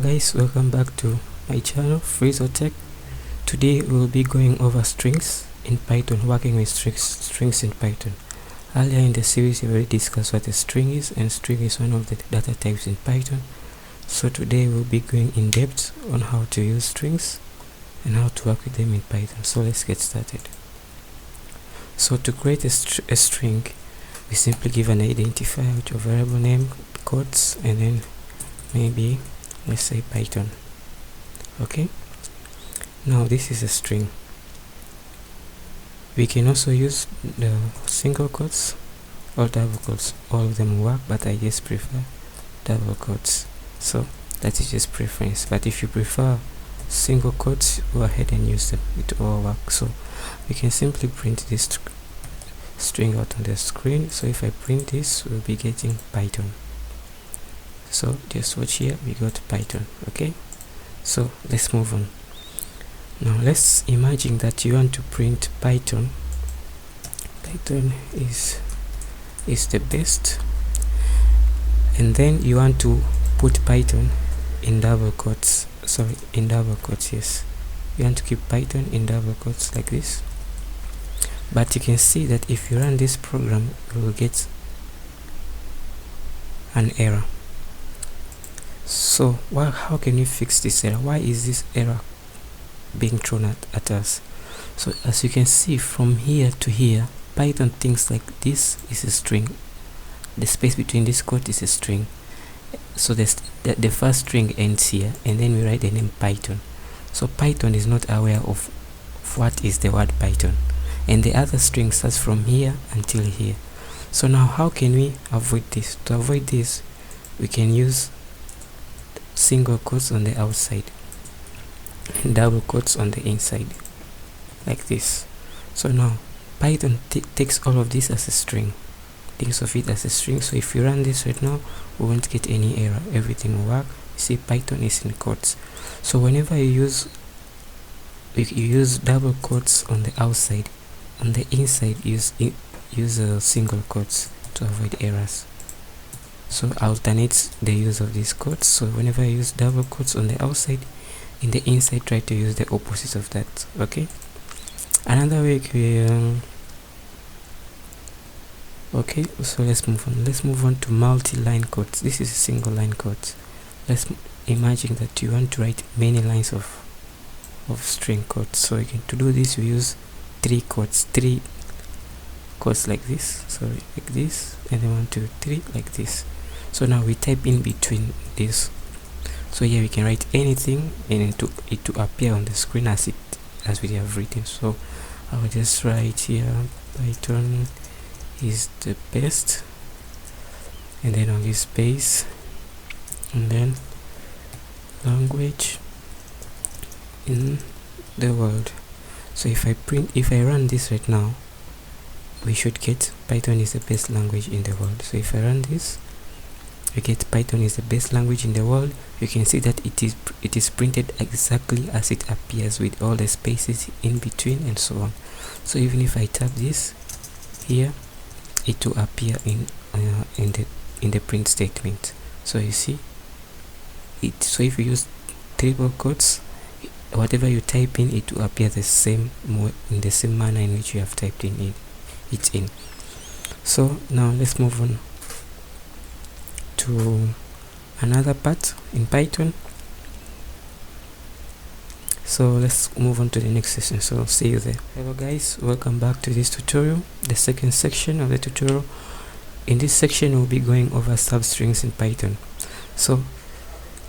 Guys, welcome back to my channel Freezer Tech. Today we will be going over strings in Python, working with strings in Python. Earlier in the series we already discussed what a string is, and string is one of the data types in Python. So today we'll be going in depth on how to use strings and how to work with them in Python. So let's get started. So to create a string, we simply give an identifier with your variable name, quotes, and then maybe let's say Python. Okay, now this is a string. We can also use the single quotes or double quotes. All of them work, but I just prefer double quotes. So that is just preference, but if you prefer single quotes, go ahead and use them. It all works. So we can simply print this string out on the screen. So if I print this, we'll be getting Python. So just watch here, we got Python. Okay, so let's move on. Now let's imagine that you want to print Python. Python is the best, and then you want to put Python in double quotes. Sorry, in double quotes. Yes, you want to keep Python in double quotes like this. But you can see that if you run this program, you will get an error. So how can you fix this error? Why is this error being thrown at us? So as you can see, from here to here, Python thinks like this is a string. The space between this quote is a string. So the first string ends here, and then we write the name Python. So Python is not aware of what is the word Python, and the other string starts from here until here. So now how can we avoid this? To avoid this, we can use single quotes on the outside and double quotes on the inside like this. So now Python takes all of this as a string, thinks of it as a string. So if you run this right now, we won't get any error, everything will work. You see, Python is in quotes. So whenever you use double quotes on the outside, on the inside use single quotes to avoid errors. So alternate the use of these quotes. So whenever you use double quotes on the outside, in the inside try to use the opposite of that. Okay, another way okay, so let's move on to multi-line quotes. This is a single line quote. Let's imagine that you want to write many lines of string quotes. So again, to do this we use three quotes like this. Sorry, like this, and then 1, 2, 3 like this. So now we type in between this. So here we can write anything and it to appear on the screen as we have written. So I will just write here Python is the best, and then I'll give space, and then language in the world. So if I run this right now, we should get Python is the best language in the world. So if I run this, we get Python is the best language in the world. You can see that it is printed exactly as it appears, with all the spaces in between and so on. So even if I tap this here, it will appear in the print statement. So you see it. So if you use triple quotes, whatever you type in, it will appear the same in the same manner in which you have typed it in. So now let's move on to another part in Python. So let's move on to the next session. So see you there. Hello guys, welcome back to this tutorial, the second section of the tutorial. In this section we'll be going over substrings in Python. So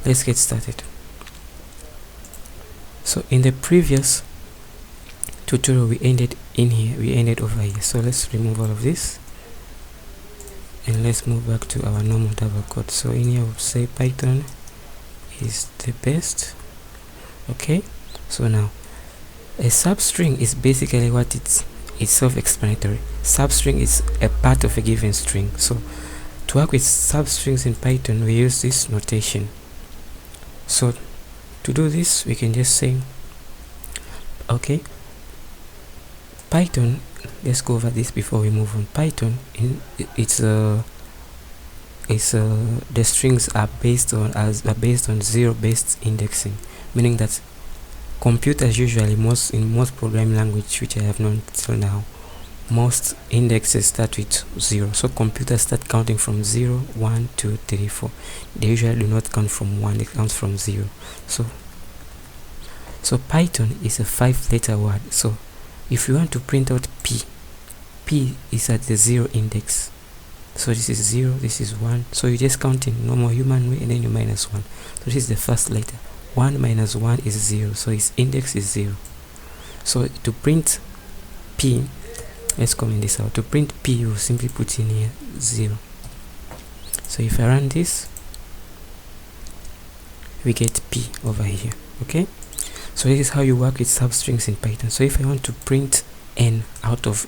let's get started. So in the previous tutorial we ended over here. So let's remove all of this and let's move back to our normal double quote. So in here we'll say Python is the best. Okay, so now a substring is basically what it's self-explanatory. Substring is a part of a given string. So to work with substrings in Python, we use this notation. So to do this, we can just say, okay, Python, let's go over this before we move on. Python, it's a the strings are based on zero-based indexing, meaning that computers usually, in most programming language which I have known till now, most indexes start with 0. So computers start counting from 0, 1, 2, 3, 4. They usually do not count from 1, they count from 0. So Python is a 5-letter word. So if you want to print out P is at the 0 index. So this is 0, this is 1. So you just count in normal human way and then you minus 1. So this is the first letter. 1 minus 1 is 0. So its index is 0. So to print P, let's comment this out. To print P, you simply put in here 0. So if I run this, we get P over here. Okay? So this is how you work with substrings in Python. So if I want to print N out of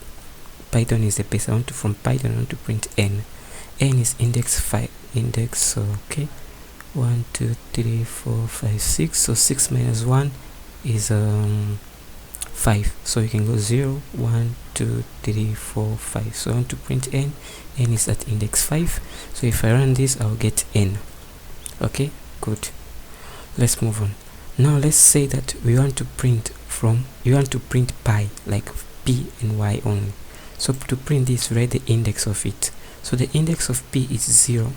Python is the base. From Python I want to print N. N is index 5. Okay. 1, 2, 3, 4, 5, 6. So 6 minus 1 is 5. So you can go 0, 1, 2, 3, 4, 5. So I want to print N. N is at index 5. So if I run this, I'll get N. Okay, good. Let's move on. Now let's say that you want to print pi, like P and Y only. So to print this, write the index of it. So the index of P is 0.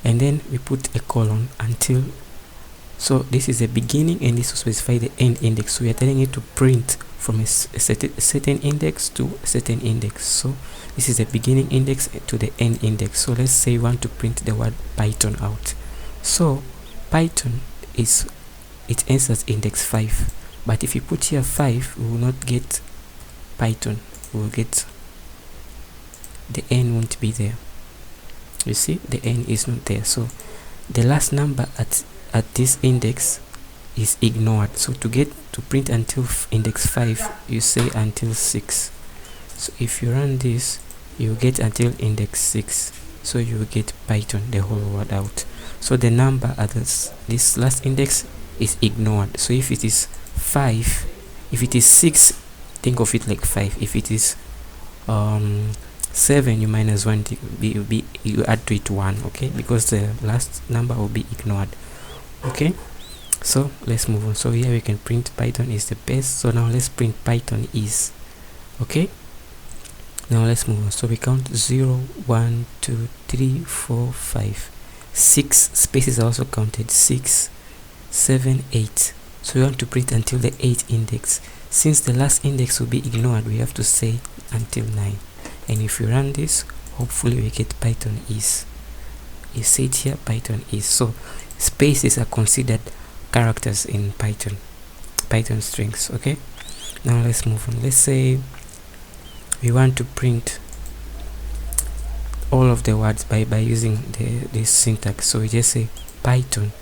And then we put a colon until, so this is the beginning and this will specify the end index. So we are telling it to print from a certain index to a certain index. So this is the beginning index to the end index. So let's say we want to print the word Python out. So Python it ends at index 5. But if you put here 5, we will not get Python. We will get, the N won't be there. You see, the N is not there. So the last number at this index is ignored. So to print until index 5, you say until 6. So if you run this, you get until index 6. So you will get Python, the whole word out. So the number at this last index is ignored. So if it is 5, if it is 6, think of it like 5. If it is 7, you minus 1, you add to it 1, okay, because the last number will be ignored. Okay, so let's move on. So here we can print Python is the best. So now let's print Python is. Okay, now let's move on. So we count 0, 1, 2, 3, 4, 5, 6 spaces are also counted. 6, 7, 8. So we want to print until the 8 index. Since the last index will be ignored, we have to say until 9. And if you run this, hopefully we get Python is. You see it here, Python is. So spaces are considered characters in Python strings. Okay, now let's move on. Let's say we want to print all of the words by using this syntax. So we just say Python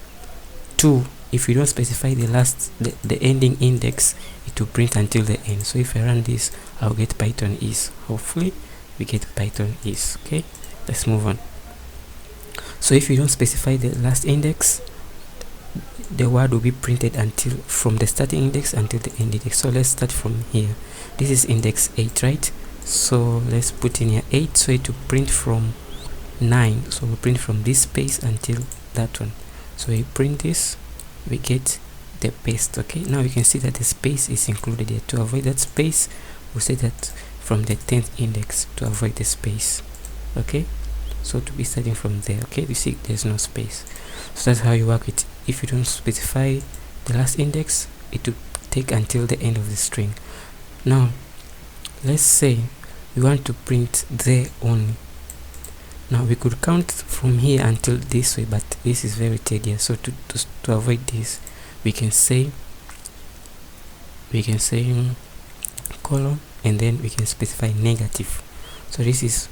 2. If you don't specify the ending index, it will print until the end. So if I run this, I'll get Python is. Hopefully we get Python is. Okay, let's move on. So if you don't specify the last index, the word will be printed until from the starting index until the end index. So let's start from here. This is index 8, right? So let's put in here 8. So it will print from 9. So we'll print from this space until that one. So we print this, we get the paste. Okay, now you can see that the space is included here. To avoid that space, we'll say that from the 10th index to avoid the space. Okay, so to be starting from there. Okay, you see there's no space. So that's how you work it. If you don't specify the last index, it will take until the end of the string. Now let's say we want to print there only. Now we could count from here until this way, but this is very tedious. So to avoid this, we can say colon, and then we can specify negative. So this is,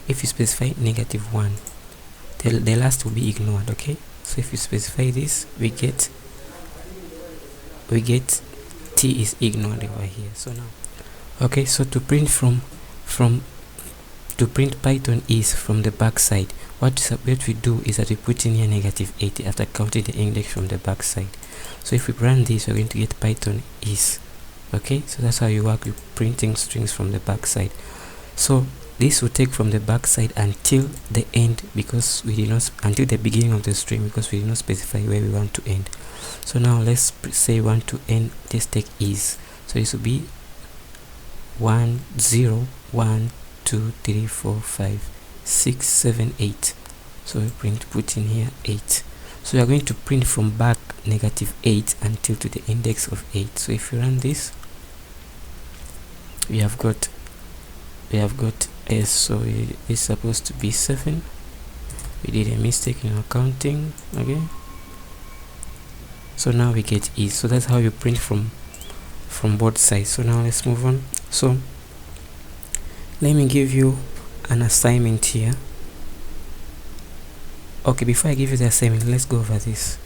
if you specify -1, the last will be ignored. Okay, so if you specify this, we get T is ignored over here. So now, okay, so to print to print Python is from the back side, what we do is that we put in here -80 after counting the index from the back side. So if we run this, we're going to get Python is. Okay, so that's how you work with printing strings from the back side. So this will take from the back side until the end, because we did not until the beginning of the string, because we did not specify where we want to end. So now let's say we want to end, just take is, so this will be 1 0 1 2 3 4 5 6 7 8. So we put in here 8. So we are going to print from back -8 until to the index of 8. So if you run this, we have got S. So it's supposed to be 7. We did a mistake in our counting. Okay, so now we get E. So that's how you print from both sides. So now let's move on. So let me give you an assignment here. Okay, before I give you the assignment, let's go over this.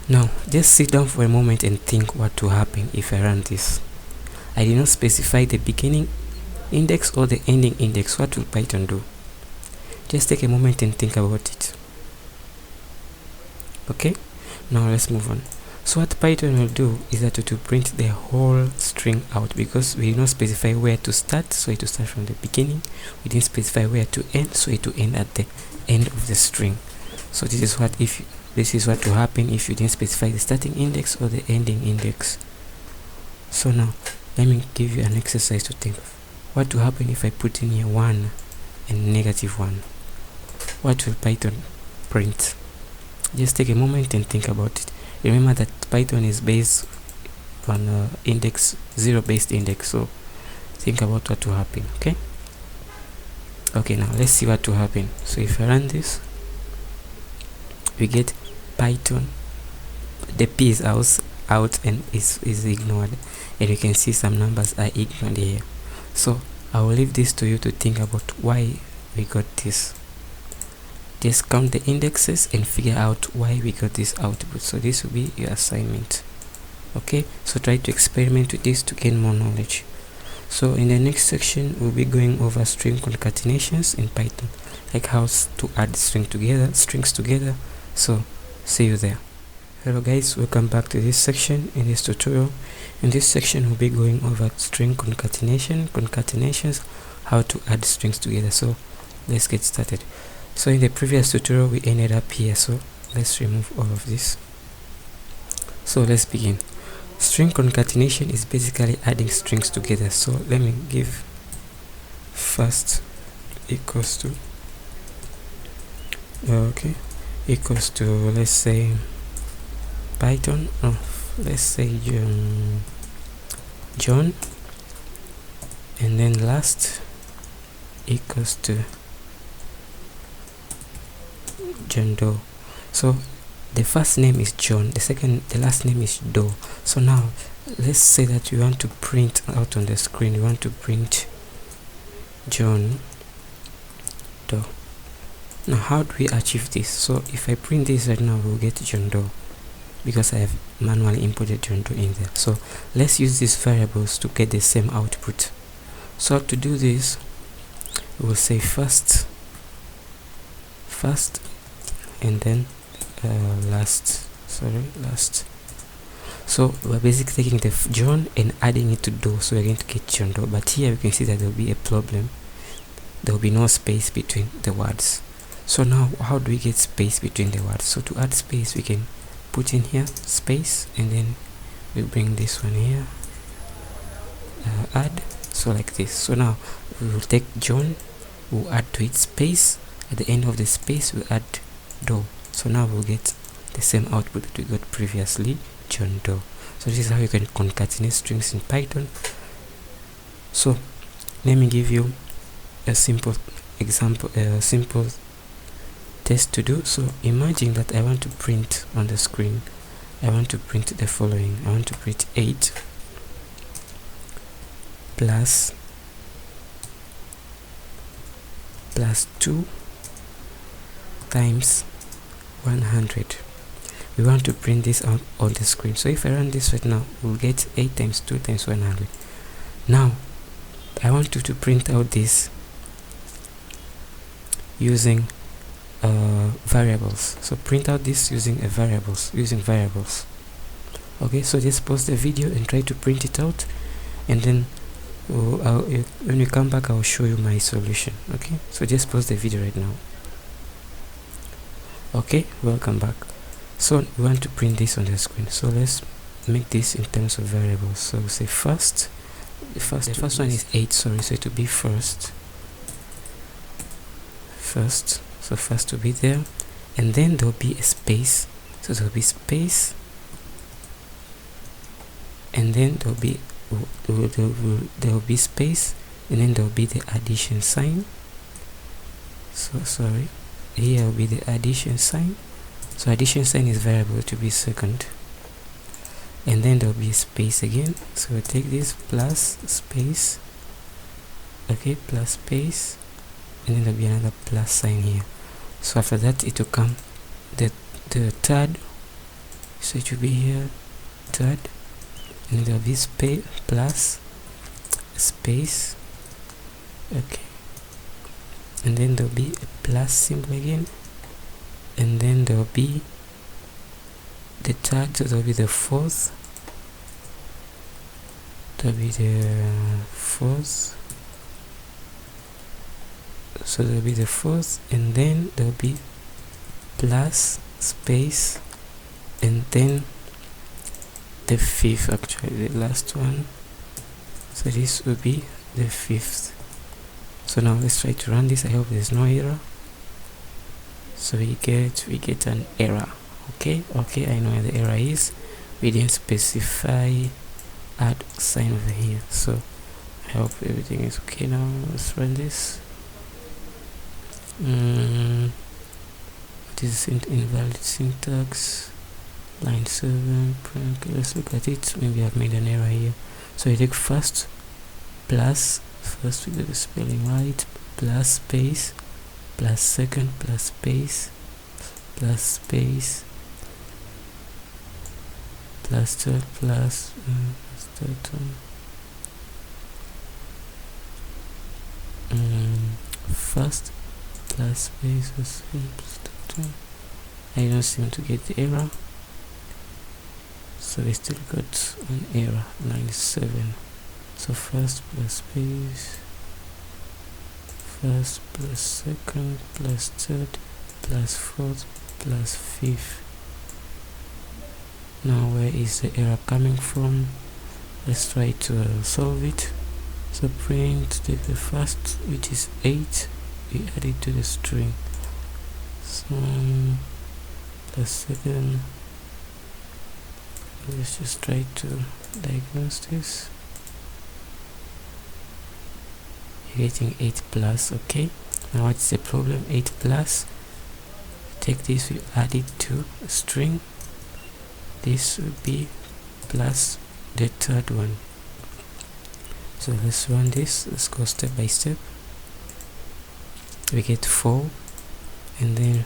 Now just sit down for a moment and think what will happen if I run this. I did not specify the beginning index or the ending index. What will Python do? Just take a moment and think about it. Okay, now let's move on. So what Python will do is that it will print the whole string out, because we did not specify where to start, so it will start from the beginning. We didn't specify where to end, so it will end at the end of the string. So this is what will happen if you didn't specify the starting index or the ending index. So now let me give you an exercise to think of. What will happen if I put in here 1 and -1? What will Python print? Just take a moment and think about it. Remember that Python is based on index 0 based index, so think about what will happen. Okay, now let's see what will happen. So if I run this, we get Python, the P is out and is ignored, and you can see some numbers are ignored here. So I will leave this to you to think about why we got this. Just count the indexes and figure out why we got this output. So this will be your assignment. Okay, so try to experiment with this to gain more knowledge. So in the next section, we'll be going over string concatenations in Python, like how to add strings together. So see you there. Hello guys, welcome back to this section. In this tutorial, in this section we'll be going over string concatenations, how to add strings together. So let's get started. So in the previous tutorial we ended up here, so let's remove all of this. So let's begin. String concatenation is basically adding strings together. So let me give first equals to equals to, let's say, Python, let's say John, and then last equals to John Doe. So the first name is John, the last name is Doe. So now let's say that we want to print out on the screen, we want to print John Doe. Now how do we achieve this? So if I print this right now, we'll get John Doe, because I have manually imported John Doe in there. So let's use these variables to get the same output. So to do this, we'll say first and then last. So we're basically taking the John and adding it to Doe, so we're going to get John Doe. But here we can see that there will be a problem. There will be no space between the words. So now how do we get space between the words? So to add space, we can put in here space, and then we bring this one here, add, so like this. So now we will take John, we'll add to it space, at the end of the space we add Doe. So now we'll get the same output that we got previously, John Doe. So this is how you can concatenate strings in Python. So let me give you a simple example, a simple test to do. So imagine that I want to print on the screen, I want to print the following. I want to print 8 plus 2 times 100. We want to print this out on the screen. So if I run this right now, we'll get 8 times 2 times 100. Now I want you to print out this using variables. So print out this using variables. Okay, so just pause the video and try to print it out, and then when we come back, I'll show you my solution. Okay, so just pause the video right now. Okay, welcome back. So we want to print this on the screen, so let's make this in terms of variables. So we'll say first, the first one is 8, sorry, so it will be first, so first will be there, and then there will be a space, so there will be space, and then there will be space, and then there will be the addition sign. So sorry, here will be the addition sign. So addition sign is variable to be second, and then there will be a space again. So we'll take this plus space, okay, plus space, and then there'll be another plus sign here. So after that it will come the third, so it will be here third, and there'll be space plus space, okay, and then there'll be a plus symbol again, and then there'll be the third, so there'll be the fourth, there'll be the fourth, so there'll be the fourth, and then there'll be plus space, and then the fifth, actually the last one, so this will be the fifth. So now let's try to run this. I hope there's no error. So we get an error. Okay, I know where the error is. We didn't specify add sign over here. So I hope everything is okay now. Let's run this. What is invalid syntax? Line 7. Okay, let's look at it. Maybe I've made an error here. So you take first plus, first we get the spelling right, plus space, plus second, plus space, plus space, plus third, plus third one, first, plus space, I don't seem to get the error, so we still got an error, line 7. So first plus space, first plus second plus third plus fourth plus fifth. Now where is the error coming from? Let's try to solve it. So print, take the first, which is 8, we add it to the string. So plus second, let's just try to diagnose this. You're getting 8 plus, okay. Now what's the problem? 8 plus, take this, we add it to a string. This will be plus the third one. So let's run this. Let's go step by step. We get 4, and then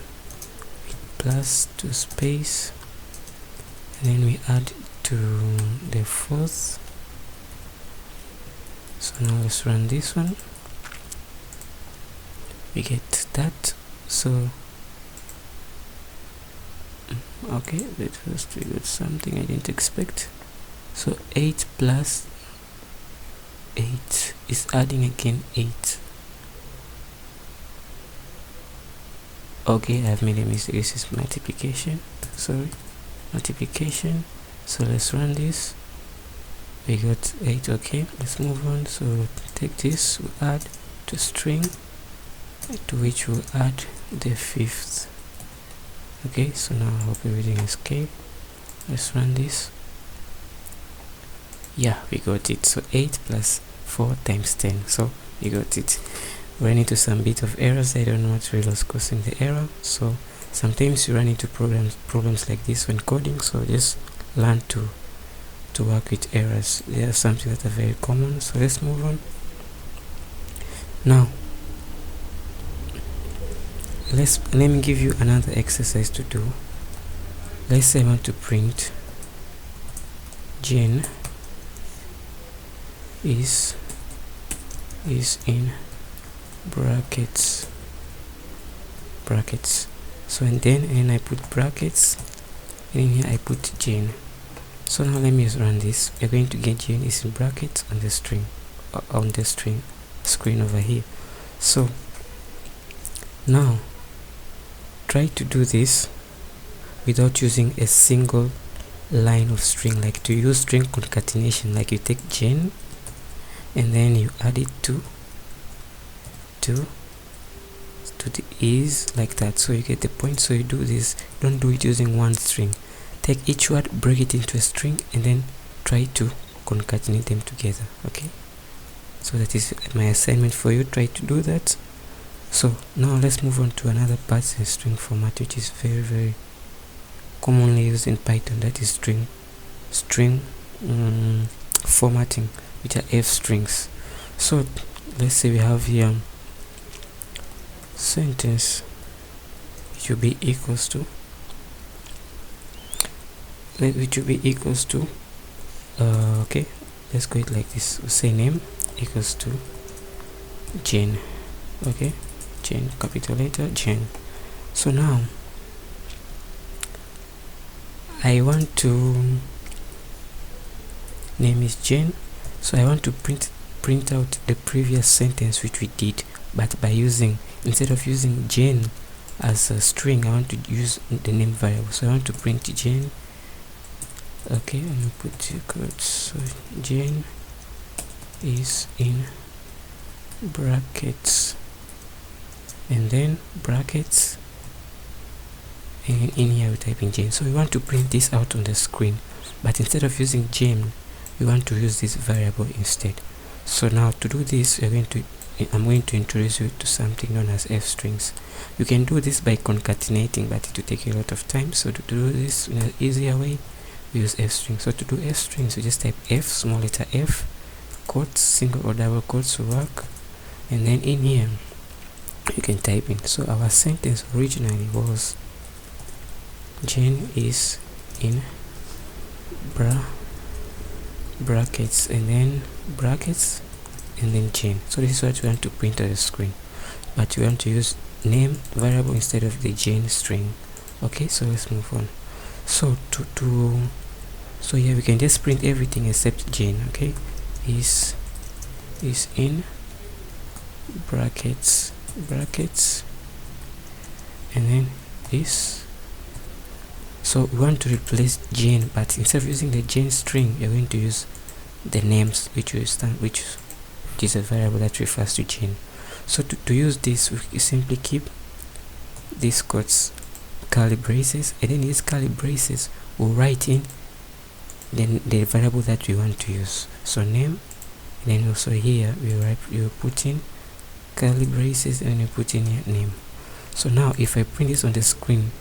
we plus to space, and then we add to the fourth. So now let's run this one. We get that. So okay, that first we got something I didn't expect. So 8 plus 8 is adding again 8. Okay, I've made a mistake. This is multiplication, sorry, multiplication. So let's run this. We got 8. Okay, let's move on. So take this, we add to string, to which we'll add the fifth. Okay, so now I hope everything is okay. Let's run this. Yeah, we got it. So 8 plus 4 times 10. So we got it. Run into some bit of errors. I don't know what really was causing the error. So sometimes you run into problems like this when coding. So just learn to work with errors. They are something that are very common. So let's move on. Now let me give you another exercise to do. Let's say I want to print Jane is in brackets. So and then I put brackets, and in here I put Jane. So now let me run this. We're going to get Jane is in brackets on the string. on the screen over here. So now try to do this without using a single line of string, like to use string concatenation, like you take Jane and then you add it to the is, like that. So you get the point. So you do this, don't do it using one string. Take each word, break it into a string, and then try to concatenate them together. Okay, so that is my assignment for you. Try to do that. So now let's move on to another part in string format, which is very commonly used in Python. That is string formatting, which are F strings. So let's say we have here sentence which will be equals to okay, let's go it like this. We'll say name equals to Jane. Okay, Jane, capital letter Jane. So now I want to name is Jane, so I want to print out the previous sentence which we did, but by using, instead of using Jane as a string, I want to use the name variable. So I want to print Jane. Okay, and put the quotes. So Jane is in brackets, and then brackets, and in here we type in Jane. So we want to print this out on the screen, but instead of using Jane, we want to use this variable instead. So now to do this, I'm going to introduce you to something known as F strings. You can do this by concatenating, but it will take you a lot of time. So to do this in an easier way, we use F strings. So to do F strings, we just type F, small letter F, quotes, single or double quotes will work, and then in here you can type in. So our sentence originally was Jane is in brackets, and then brackets, and then Jane. So this is what we want to print on the screen, but we want to use name variable instead of the Jane string. Okay, so let's move on. So so here we can just print everything except Jane. Okay, is in brackets, and then is. So we want to replace Jane, but instead of using the Jane string, you're going to use the names, which is a variable that refers to Jane. So to use this, we simply keep these quotes, curly braces, and then these curly braces will write in the variable that we want to use. So name, and then also here you put in curly braces, and you put in your name. So now if I print this on the screen,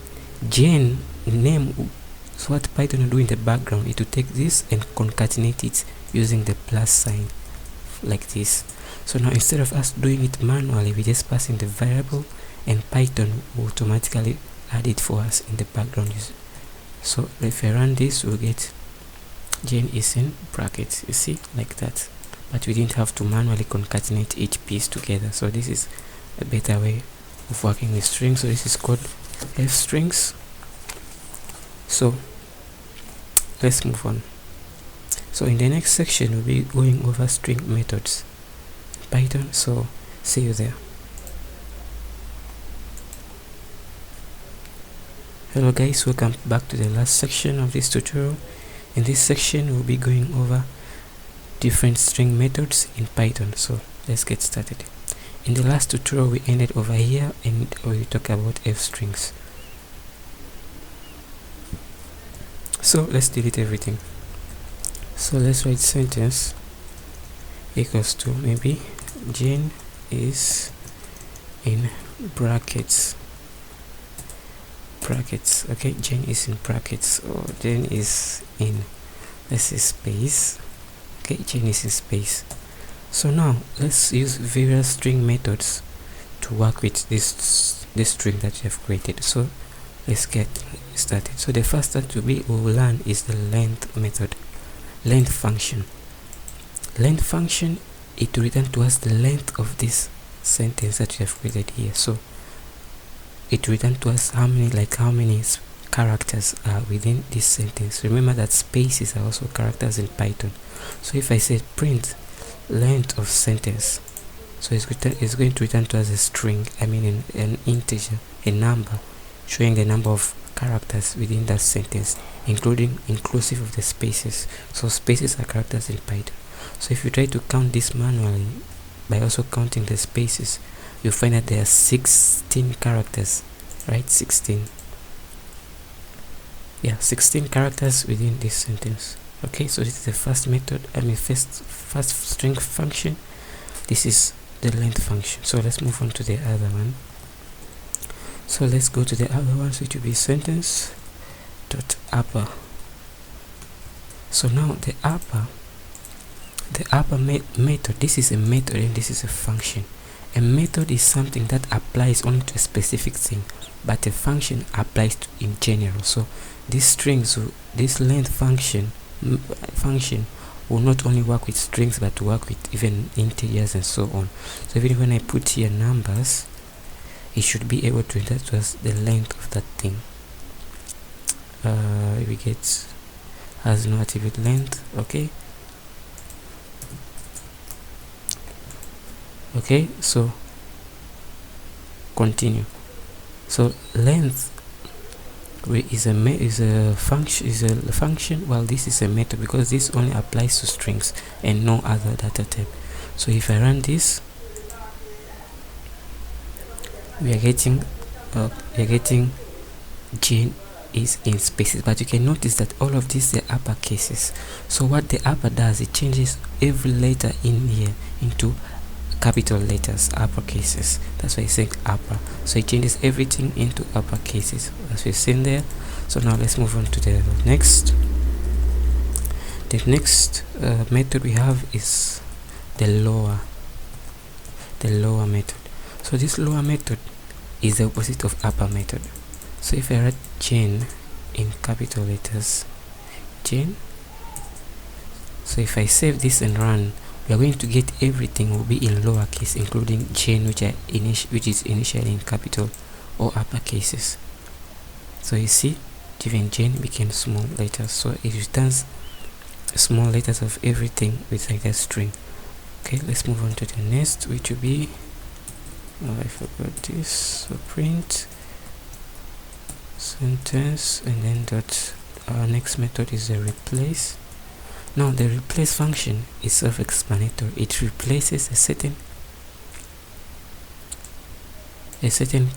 Jane name, so what Python will do in the background, it will take this and concatenate it using the plus sign like this. So now instead of us doing it manually, we just pass in the variable, and Python will automatically add it for us in the background. So if I run this, we'll get Jane is in brackets, you see, like that. But we didn't have to manually concatenate each piece together. So this is a better way of working with strings. So this is called F strings. So let's move on. So in the next section, we'll be going over string methods in Python. So see you there. Hello guys, welcome back to the last section of this tutorial. In this section, we'll be going over different string methods in Python. So let's get started. In the last tutorial, we ended over here, and we talk about F strings. So let's delete everything. So let's write sentence equals to maybe Jane is in brackets. Okay, Jane is in brackets, or Jane is in, let's say, space. Okay, Jane is in space. So now let's use various string methods to work with this string that you have created. So let's get started. So the first one we will learn is the length method, length function. Length function, it will return to us the length of this sentence that you have created here. So it will return to us how many characters are within this sentence. Remember that spaces are also characters in Python. So if I say print length of sentence. So it's going to return to us a string, I mean an integer, a number, showing the number of characters within that sentence, inclusive of the spaces. So spaces are characters in Python. So if you try to count this manually by also counting the spaces, you'll find that there are 16 characters, right? 16. Yeah, 16 characters within this sentence. Okay, so this is the first method, first string function. This is the length function. So let's move on to the other one. So let's go to the other one, which will be sentence dot upper. So now the upper method, this is a method and this is a function. A method is something that applies only to a specific thing, but a function applies in general. So this length function will not only work with strings, but work with even integers and so on. So even when I put here numbers, it should be able to return to us the length of that thing. We get has no attribute length. Okay, so continue. So length is a function, while this is a method, because this only applies to strings and no other data type. So if I run this, we are getting Jane is in spaces, but you can notice that all of these are upper cases. So what the upper does, it changes every letter in here into capital letters, upper cases. That's why I say upper. So it changes everything into upper cases, as we've seen there. So now let's move on to the next. The next method we have is the lower method. So this lower method is the opposite of upper method. So if I write Jane in capital letters, Jane. So if I save this and run, we are going to get everything will be in lowercase, including Jane, which is initially in capital or upper cases. So you see, even Jane became small letters. So it returns small letters of everything with like a string. Okay, let's move on to the next, which will be, I forgot this. So print sentence, and then dot. Our next method is the replace. Now the replace function is self-explanatory. It replaces a certain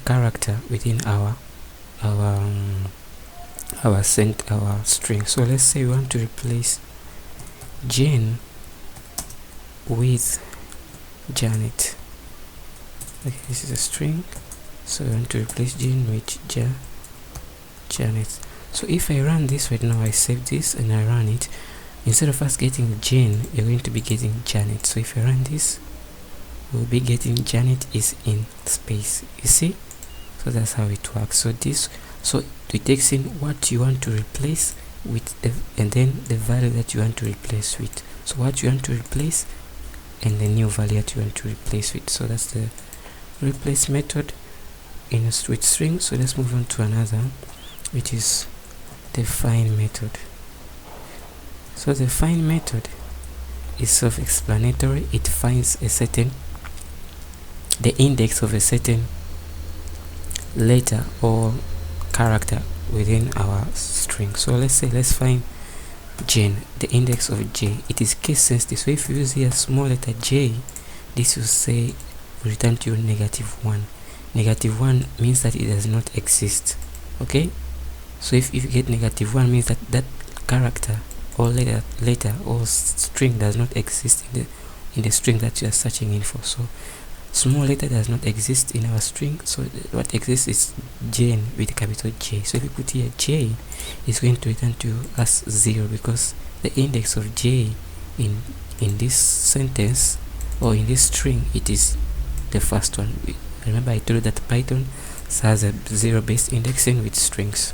character within our string. So let's say we want to replace Jane with Janet. Okay, this is a string, so we want to replace Jane with Janet. So if I run this right now, I save this and I run it, instead of us getting Jane, you're going to be getting Janet. So if I run this, we'll be getting Janet is in space. You see? So that's how it works. So it takes in what you want to replace with and then the value that you want to replace with. So what you want to replace and the new value that you want to replace with. So that's the replace method in a with string. So let's move on to another, which is the find method. So the find method is self-explanatory. It finds the index of a certain letter or character within our string. So let's find Jane, the index of J. It is case sensitive. So if you use here a small letter J, this will say return to you -1. -1 means that it does not exist. Okay, so if you get -1, means that that character or letter or string does not exist in the string that you are searching in for. So small letter does not exist in our string, so what exists is Jane with capital J. So if you put here J, it's going to return to us 0, because the index of J in this sentence or in this string, it is the first one. Remember I told you that Python has a 0-based indexing with strings.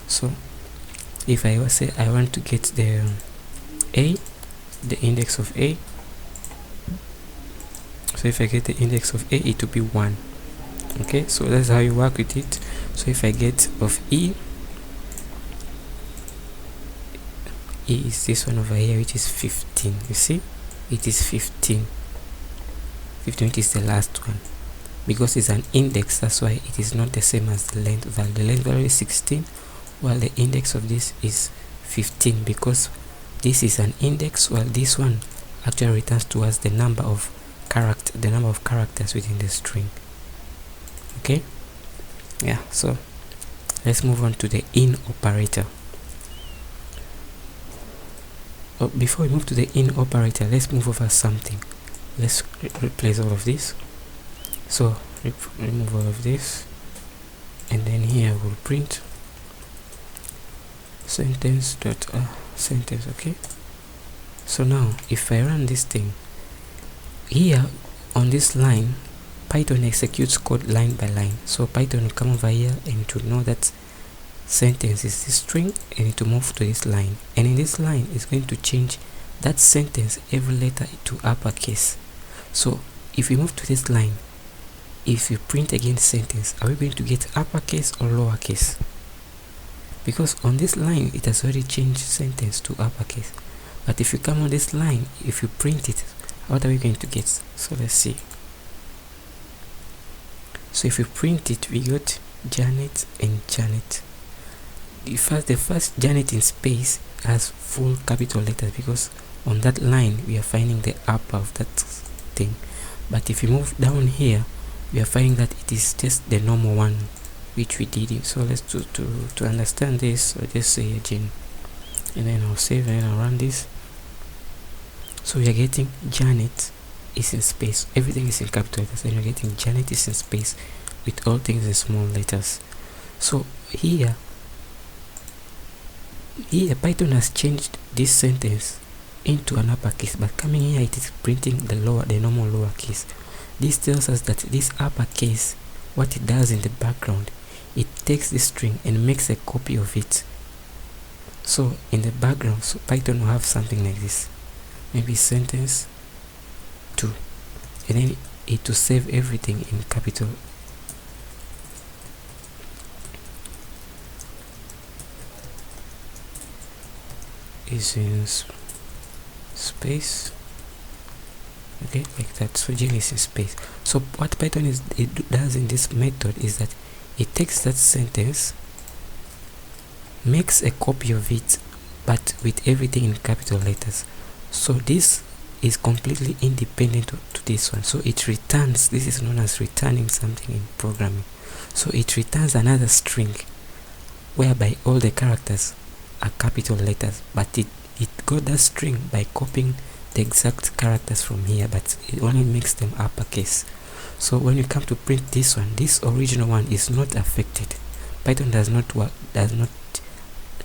So if I say I want to get the index of A, so if I get the index of A, it will be 1. Okay, so that's how you work with it. So if I get of E is this one over here, which is 15. You see, it is 15. 15 is the last one. Because it's an index, that's why it is not the same as the length value. The length value is 16, while the index of this is 15, because this is an index, while this one actually returns to us the number of characters within the string. Okay, yeah, so let's move on to the in operator. Before we move to the in operator, let's move over something. Let's replace all of this. So remove all of this, and then here we'll print sentence dot sentence. Okay, so now if I run this thing here on this line, Python executes code line by line. So Python will come over here and to know that sentence is this string, and to move to this line, and in this line is going to change that sentence every letter to uppercase. So if we move to this line, if you print again sentence, are we going to get uppercase or lowercase? Because on this line it has already changed sentence to uppercase, but if you come on this line, if you print it, what are we going to get? So let's see. So if we print it, we got Janet and Janet. The first Janet in space has full capital letters, because on that line we are finding the upper of that thing. But if you move down here, we are finding that it is just the normal one which we did. So let's to understand this, I'll just say again, and then I'll save and I'll run this. So we are getting Janet is in space, everything is in capital letters, and you're getting Janet is in space with all things in small letters. So here Python has changed this sentence into an uppercase, but coming here it is printing the normal lowercase. This tells us that this uppercase, what it does in the background, it takes this string and makes a copy of it. So in the background, so Python will have something like this, maybe sentence 2, and then it will save everything in capital. Is in space. Okay, like that. So J is in space. So what Python does in this method is that it takes that sentence, makes a copy of it, but with everything in capital letters. So this is completely independent to this one. So it returns, this is known as returning something in programming. So it returns another string whereby all the characters are capital letters, but it got that string by copying the exact characters from here, but it only makes them uppercase. So when you come to print this one, this original one is not affected. Python does not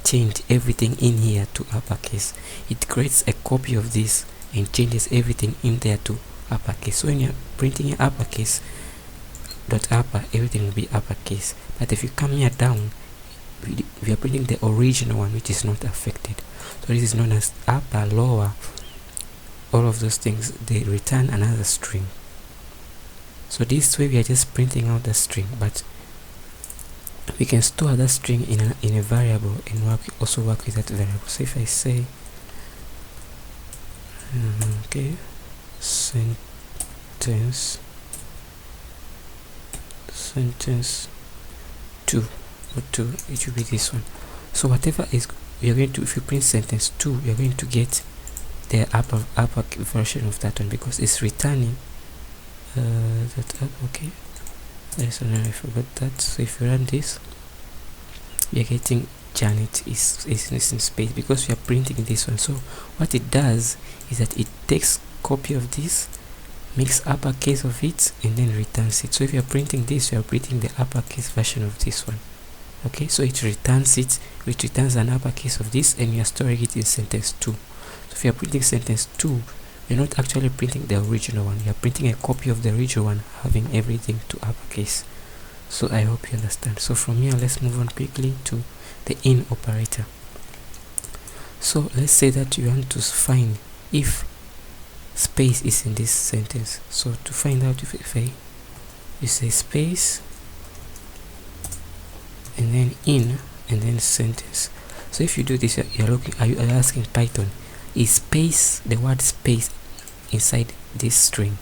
change everything in here to uppercase. It creates a copy of this and changes everything in there to uppercase. So when you're printing an uppercase dot upper, everything will be uppercase. But if you come here down, we are printing the original one, which is not affected. So this is known as upper, lower, all of those things, they return another string. So this way we are just printing out the string, but we can store that string in a variable and also work with that variable. So if I say okay, sentence 2 or 2, it should be this one. So whatever is, we are going to, if you print sentence 2, we are going to get the upper version of that one, because it's returning that up. Okay, there's another, I forgot that. So if you run this, we are getting Janet is in space, because we are printing this one. So what it does is that it takes copy of this, makes uppercase of it, and then returns it. So if you are printing this, you are printing the uppercase version of this one. Okay, so it returns it, which returns an uppercase of this, and you are storing it in sentence 2. So if you are printing sentence 2, you're not actually printing the original one, you are printing a copy of the original one having everything to uppercase. So I hope you understand. So from here, let's move on quickly to the in operator. So let's say that you want to find if space is in this sentence. So to find out if you say space and then in and then sentence. So if you do this, you're asking Python, is space, the word space, inside this string.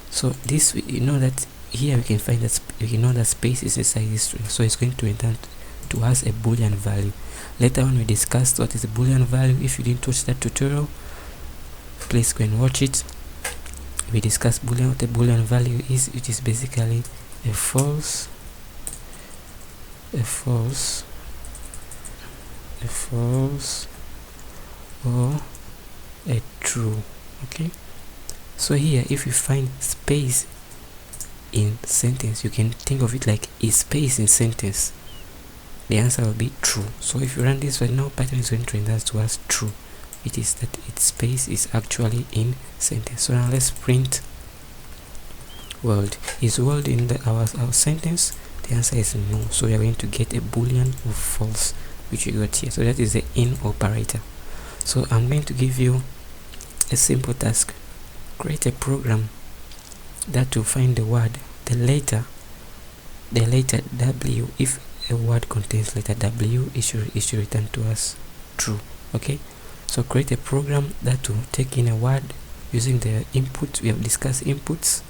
So this, you know that here we can find that we know that space is inside this string, so it's going to return to us a boolean value. Later on we discussed what is a boolean value. If you didn't watch that tutorial, please go and watch it. We discussed boolean, what a boolean value is. It is basically a false, or a true. Okay, so here if you find space in sentence, you can think of it like, is space in sentence? The answer will be true. So if you run this right now, Python is going to return to us true. It is that its space is actually in sentence. So now let's print world. Is world in our sentence? The answer is no. So we are going to get a boolean of false, which we got here. So that is the in operator. So I'm going to give you a simple task. Create a program that will find the word, the letter W. If a word contains letter W, it should return to us true. Okay, so create a program that will take in a word using the input. We have discussed inputs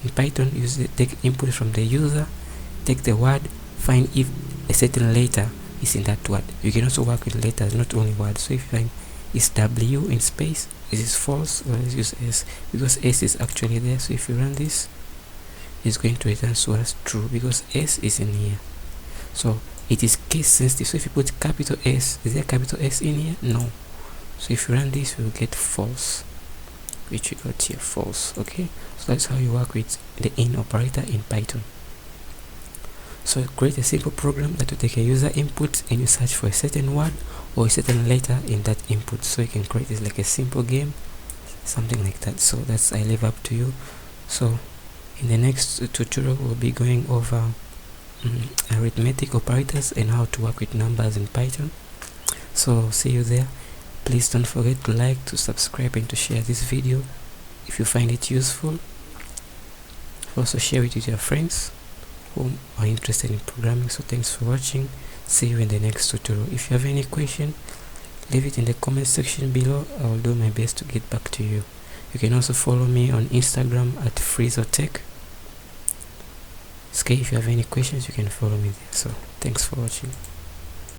in Python. Take input from the user, take the word, find if a certain letter is in that word. You can also work with letters, not only words. So if you find is W in space, this is false, or let's use S, because S is actually there. So if you run this, it's going to return to us true because S is in here. So it is case sensitive. So if you put capital S, is there capital S in here? No. So if you run this, we will get false, which we got here, false. Okay, so that's how you work with the in operator in Python. So create a simple program that will take a user input and you search for a certain word or a certain letter in that input. So you can create this like a simple game, something like that. So that's, I leave up to you. So in the next tutorial, we'll be going over arithmetic operators and how to work with numbers in Python. So see you there. Please don't forget to like, to subscribe, and to share this video if you find it useful. Also share it with your friends who are interested in programming. So thanks for watching. See you in the next tutorial. If you have any question, leave it in the comment section below. I will do my best to get back to you. You can also follow me on Instagram at freezotech. Okay, if you have any questions, you can follow me there. So thanks for watching.